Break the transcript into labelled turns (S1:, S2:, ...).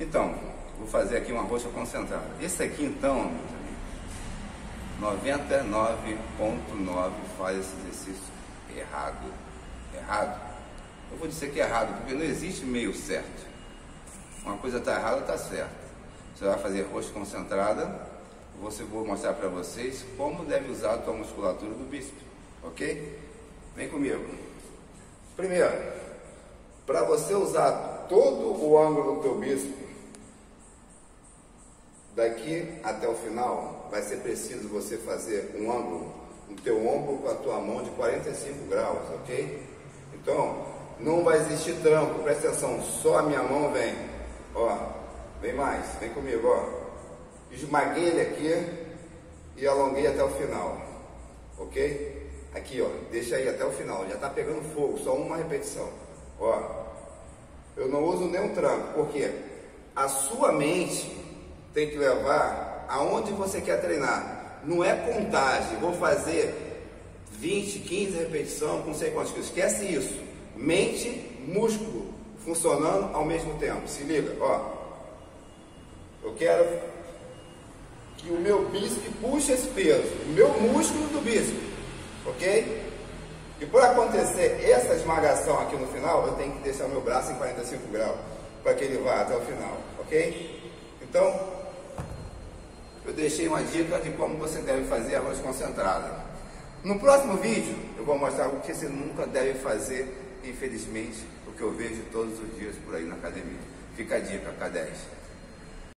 S1: Então, vou fazer aqui uma roxa concentrada. Esse aqui então, 99,9 faz esse exercício errado. Errado? Eu vou dizer que é errado, porque não existe meio certo. Uma coisa está errada, está certa. Você vai fazer roxa concentrada, vou mostrar para vocês como deve usar a tua musculatura do bíceps, ok? Vem comigo. Primeiro, para você usar todo o ângulo do teu bíceps, daqui até o final, vai ser preciso você fazer um ângulo no teu ombro com a tua mão de 45 graus, ok? Então, não vai existir tranco, presta atenção, só a minha mão vem, ó, vem mais, vem comigo, ó. Esmaguei ele aqui e alonguei até o final, ok? Aqui, ó, deixa aí até o final, já tá pegando fogo, só uma repetição, ó. Eu não uso nenhum tranco, porque a sua mente tem que levar aonde você quer treinar. Não é contagem, vou fazer 20, 15 repetições com não sei quantos quilos. Esquece isso. Mente, músculo funcionando ao mesmo tempo. Se liga, ó. Eu quero que o meu bíceps puxe esse peso, o meu músculo do bíceps, ok? E para acontecer essa esmagação aqui no final, eu tenho que deixar o meu braço em 45 graus para que ele vá até o final, ok? Então, eu deixei uma dica de como você deve fazer a roxa concentrada. No próximo vídeo, eu vou mostrar o que você nunca deve fazer, infelizmente, o que eu vejo todos os dias por aí na academia. Fica a dica, K10.